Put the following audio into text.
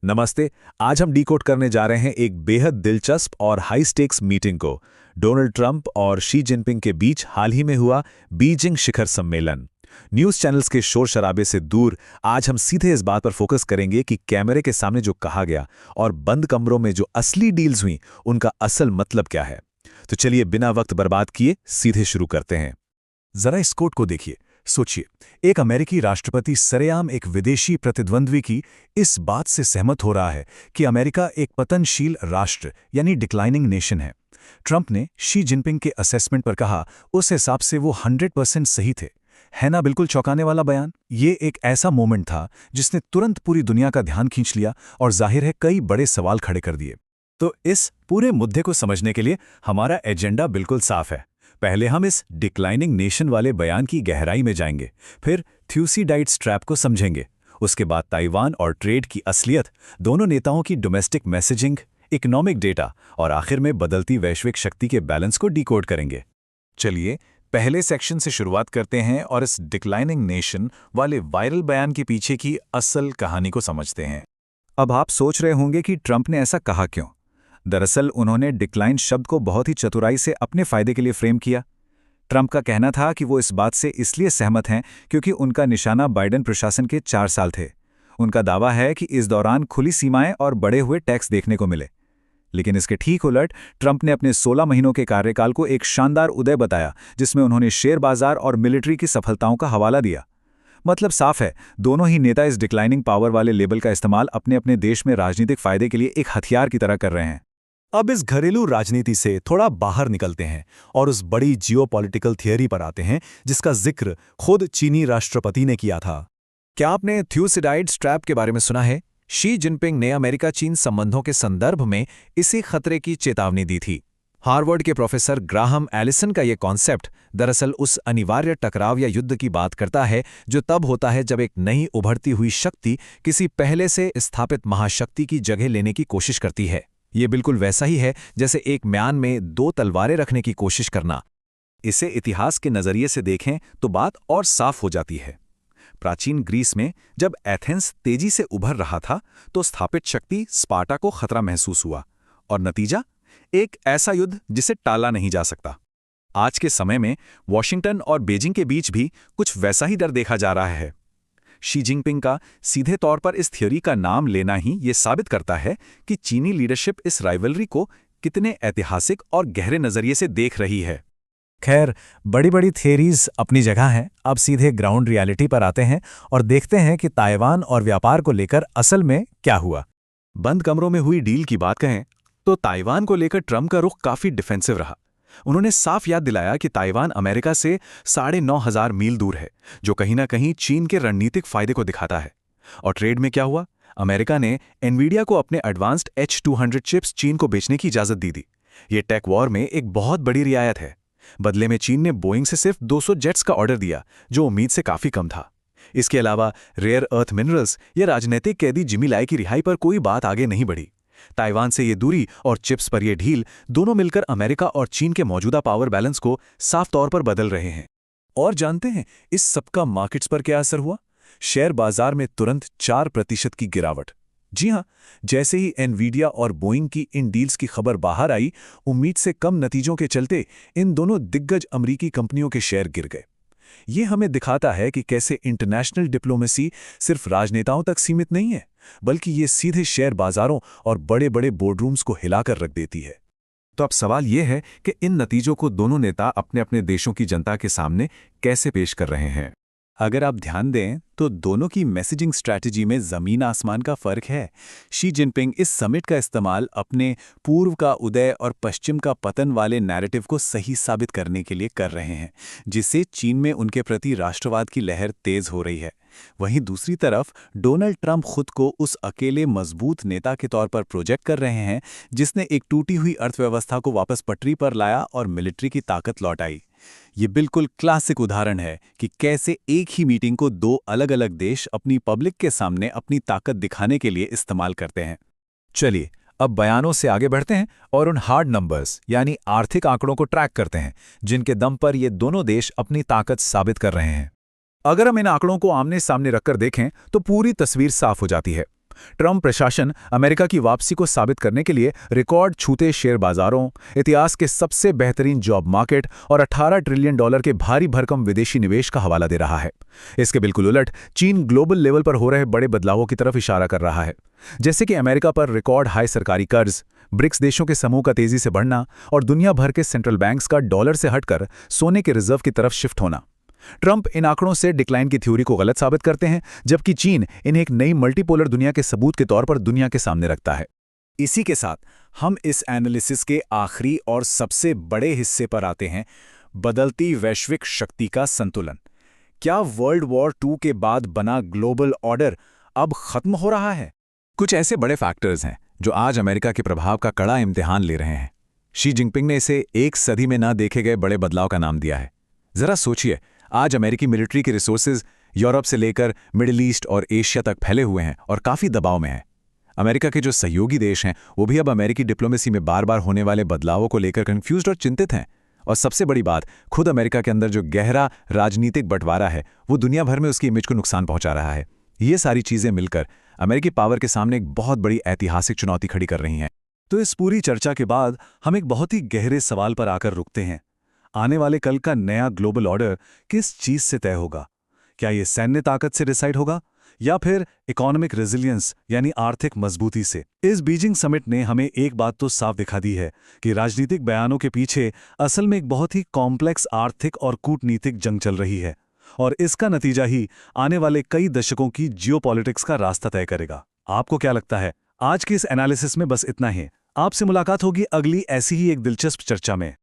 नमस्ते। आज हम डीकोड करने जा रहे हैं एक बेहद दिलचस्प और हाई स्टेक्स मीटिंग को। डोनाल्ड ट्रंप और शी जिनपिंग के बीच हाल ही में हुआ बीजिंग शिखर सम्मेलन। न्यूज़ चैनल्स के शोर शराबे से दूर आज हम सीधे इस बात पर फोकस करेंगे कि कैमरे के सामने जो कहा गया और बंद कमरों में जो असली डील्स हुई उनका असल मतलब क्या है। तो चलिए बिना वक्त बर्बाद किए सीधे शुरू करते हैं। जरा इस कोट को देखिए, सोचिए, एक अमेरिकी राष्ट्रपति सरेआम एक विदेशी प्रतिद्वंद्वी की इस बात से सहमत हो रहा है कि अमेरिका एक पतनशील राष्ट्र यानी डिक्लाइनिंग नेशन है। ट्रंप ने शी जिनपिंग के असेसमेंट पर कहा उस हिसाब से वो 100% सही थे। है ना बिल्कुल चौंकाने वाला बयान। ये एक ऐसा मोमेंट था जिसने तुरंत पूरी दुनिया का ध्यान खींच लिया और जाहिर है कई बड़े सवाल खड़े कर दिए। तो इस पूरे मुद्दे को समझने के लिए हमारा एजेंडा बिल्कुल साफ है। पहले हम इस डिक्लाइनिंग नेशन वाले बयान की गहराई में जाएंगे, फिर थ्यूसीडाइड्स ट्रैप को समझेंगे, उसके बाद ताइवान और ट्रेड की असलियत, दोनों नेताओं की डोमेस्टिक मैसेजिंग, इकोनॉमिक डेटा और आखिर में बदलती वैश्विक शक्ति के बैलेंस को डिकोड करेंगे। चलिए पहले सेक्शन से शुरुआत करते हैं और इस डिक्लाइनिंग नेशन वाले वायरल बयान के पीछे की असल कहानी को समझते हैं। अब आप सोच रहे होंगे कि ट्रंप ने ऐसा कहा क्यों। दरअसल उन्होंने डिक्लाइन शब्द को बहुत ही चतुराई से अपने फायदे के लिए फ्रेम किया। ट्रंप का कहना था कि वो इस बात से इसलिए सहमत हैं क्योंकि उनका निशाना बाइडेन प्रशासन के 4 साल थे। उनका दावा है कि इस दौरान खुली सीमाएं और बढ़े हुए टैक्स देखने को मिले। लेकिन इसके ठीक उलट ट्रंप ने अपने 16 महीनों के कार्यकाल को एक शानदार उदय बताया, जिसमें उन्होंने शेयर बाजार और मिलिट्री की सफलताओं का हवाला दिया। मतलब साफ है, दोनों ही नेता इस डिक्लाइनिंग पावर वाले लेबल का इस्तेमाल अपने अपने देश में राजनीतिक फायदे के लिए एक हथियार की तरह कर रहे हैं। अब इस घरेलू राजनीति से थोड़ा बाहर निकलते हैं और उस बड़ी जियोपॉलिटिकल थियरी पर आते हैं जिसका जिक्र खुद चीनी राष्ट्रपति ने किया था। क्या आपने थ्यूसिडाइड्स ट्रैप के बारे में सुना है? शी जिनपिंग ने अमेरिका चीन संबंधों के संदर्भ में इसी खतरे की चेतावनी दी थी। हार्वर्ड के प्रोफेसर ग्राहम एलिसन का यह कॉन्सेप्ट दरअसल उस अनिवार्य टकराव या युद्ध की बात करता है जो तब होता है जब एक नई उभरती हुई शक्ति किसी पहले से स्थापित महाशक्ति की जगह लेने की कोशिश करती है। ये बिल्कुल वैसा ही है जैसे एक म्यान में 2 तलवारें रखने की कोशिश करना। इसे इतिहास के नज़रिए से देखें तो बात और साफ हो जाती है। प्राचीन ग्रीस में जब एथेंस तेजी से उभर रहा था तो स्थापित शक्ति स्पार्टा को खतरा महसूस हुआ और नतीजा एक ऐसा युद्ध जिसे टाला नहीं जा सकता। आज के समय में वॉशिंगटन और बीजिंग के बीच भी कुछ वैसा ही डर देखा जा रहा है। शी जिनपिंग का सीधे तौर पर इस थ्योरी का नाम लेना ही ये साबित करता है कि चीनी लीडरशिप इस राइवलरी को कितने ऐतिहासिक और गहरे नजरिए से देख रही है। खैर, बड़ी बड़ी थियरीज अपनी जगह हैं। अब सीधे ग्राउंड रियलिटी पर आते हैं और देखते हैं कि ताइवान और व्यापार को लेकर असल में क्या हुआ। बंद कमरों में हुई डील की बात कहें तो ताइवान को लेकर ट्रंप का रुख काफी डिफेंसिव रहा। उन्होंने साफ याद दिलाया कि ताइवान अमेरिका से 9,500 मील दूर है, जो कहीं ना कहीं चीन के रणनीतिक फायदे को दिखाता है। और ट्रेड में क्या हुआ? अमेरिका ने एनवीडिया को अपने एडवांस्ड H200 चिप्स चीन को बेचने की इजाजत दी थी। ये टेक वॉर में एक बहुत बड़ी रियायत है। बदले में चीन ने बोइंग से सिर्फ 200 जेट्स का ऑर्डर दिया, जो उम्मीद से काफी कम था। इसके अलावा रेयर अर्थ मिनरल्स या राजनीतिक कैदी जिमी लाई की रिहाई पर कोई बात आगे नहीं बढ़ी। ताइवान से ये दूरी और चिप्स पर यह ढील दोनों मिलकर अमेरिका और चीन के मौजूदा पावर बैलेंस को साफ तौर पर बदल रहे हैं। और जानते हैं इस सबका मार्केट्स पर क्या असर हुआ? शेयर बाजार में तुरंत 4% की गिरावट। जी हां, जैसे ही एनवीडिया और बोइंग की इन डील्स की खबर बाहर आई, उम्मीद से कम नतीजों के चलते इन दोनों दिग्गज अमरीकी कंपनियों के शेयर गिर गए। ये हमें दिखाता है कि कैसे इंटरनेशनल डिप्लोमेसी सिर्फ राजनेताओं तक सीमित नहीं है, बल्कि ये सीधे शेयर बाजारों और बड़े बड़े बोर्डरूम्स को हिलाकर रख देती है। तो अब सवाल यह है कि इन नतीजों को दोनों नेता अपने अपने देशों की जनता के सामने कैसे पेश कर रहे हैं। अगर आप ध्यान दें तो दोनों की मैसेजिंग स्ट्रैटेजी में जमीन आसमान का फर्क है। शी जिनपिंग इस समिट का इस्तेमाल अपने पूर्व का उदय और पश्चिम का पतन वाले नैरेटिव को सही साबित करने के लिए कर रहे हैं, जिससे चीन में उनके प्रति राष्ट्रवाद की लहर तेज हो रही है। वहीं दूसरी तरफ डोनाल्ड ट्रंप खुद को उस अकेले मजबूत नेता के तौर पर प्रोजेक्ट कर रहे हैं जिसने एक टूटी हुई अर्थव्यवस्था को वापस पटरी पर लाया और मिलिट्री की ताकत लौटाई। ये बिल्कुल क्लासिक उदाहरण है कि कैसे एक ही मीटिंग को 2 अलग-अलग देश अपनी पब्लिक के सामने अपनी ताकत दिखाने के लिए इस्तेमाल करते हैं। चलिए अब बयानों से आगे बढ़ते हैं और उन हार्ड नंबर्स यानी आर्थिक आंकड़ों को ट्रैक करते हैं जिनके दम पर ये दोनों देश अपनी ताकत साबित कर रहे हैं। अगर हम इन आंकड़ों को आमने सामने रखकर देखें तो पूरी तस्वीर साफ हो जाती है। ट्रंप प्रशासन अमेरिका की वापसी को साबित करने के लिए रिकॉर्ड छूते शेयर बाजारों, इतिहास के सबसे बेहतरीन जॉब मार्केट और $18 ट्रिलियन के भारी भरकम विदेशी निवेश का हवाला दे रहा है। इसके बिल्कुल उलट चीन ग्लोबल लेवल पर हो रहे बड़े बदलावों की तरफ इशारा कर रहा है, जैसे कि अमेरिका पर रिकॉर्ड हाई सरकारी कर्ज, ब्रिक्स देशों के समूह का तेजी से बढ़ना और दुनिया भर के सेंट्रल बैंक्स का डॉलर से हटकर सोने के रिजर्व की तरफ शिफ्ट होना। ट्रंप इन आंकड़ों से डिक्लाइन की थ्योरी को गलत साबित करते हैं, जबकि चीन इन्हें एक नई मल्टीपोलर दुनिया के सबूत के तौर पर दुनिया के सामने रखता है। इसी के साथ हम इस एनालिसिस के आखिरी और सबसे बड़े हिस्से पर आते हैं, बदलती वैश्विक शक्ति का संतुलन। क्या वर्ल्ड वॉर II के बाद बना ग्लोबल ऑर्डर अब खत्म हो रहा है? कुछ ऐसे बड़े फैक्टर्स हैं जो आज अमेरिका के प्रभाव का कड़ा इम्तिहान ले रहे हैं। शी जिनपिंग ने इसे एक सदी में ना देखे गए बड़े बदलाव का नाम दिया है। जरा सोचिए, आज अमेरिकी मिलिट्री के रिसोर्सेज यूरोप से लेकर मिडिल ईस्ट और एशिया तक फैले हुए हैं और काफ़ी दबाव में हैं। अमेरिका के जो सहयोगी देश हैं वो भी अब अमेरिकी डिप्लोमेसी में बार बार होने वाले बदलावों को लेकर कन्फ्यूज्ड और चिंतित हैं। और सबसे बड़ी बात, खुद अमेरिका के अंदर जो गहरा राजनीतिक बंटवारा है वो दुनिया भर में उसकी इमेज को नुकसान पहुंचा रहा है। ये सारी चीज़ें मिलकर अमेरिकी पावर के सामने एक बहुत बड़ी ऐतिहासिक चुनौती खड़ी कर रही हैं। तो इस पूरी चर्चा के बाद हम एक बहुत ही गहरे सवाल पर आकर रुकते हैं। आने वाले कल का नया ग्लोबल ऑर्डर किस चीज से तय होगा? क्या ये सैन्य ताकत से डिसाइड होगा या फिर इकोनॉमिक रेजिलियंस यानी आर्थिक मजबूती से? इस बीजिंग समिट ने हमें एक बात तो साफ दिखा दी है कि राजनीतिक बयानों के पीछे असल में एक बहुत ही कॉम्प्लेक्स आर्थिक और कूटनीतिक जंग चल रही है, और इसका नतीजा ही आने वाले कई दशकों की जियोपॉलिटिक्स का रास्ता तय करेगा। आपको क्या लगता है? आज के इस एनालिसिस में बस इतना ही। आपसे मुलाकात होगी अगली ऐसी ही एक दिलचस्प चर्चा में।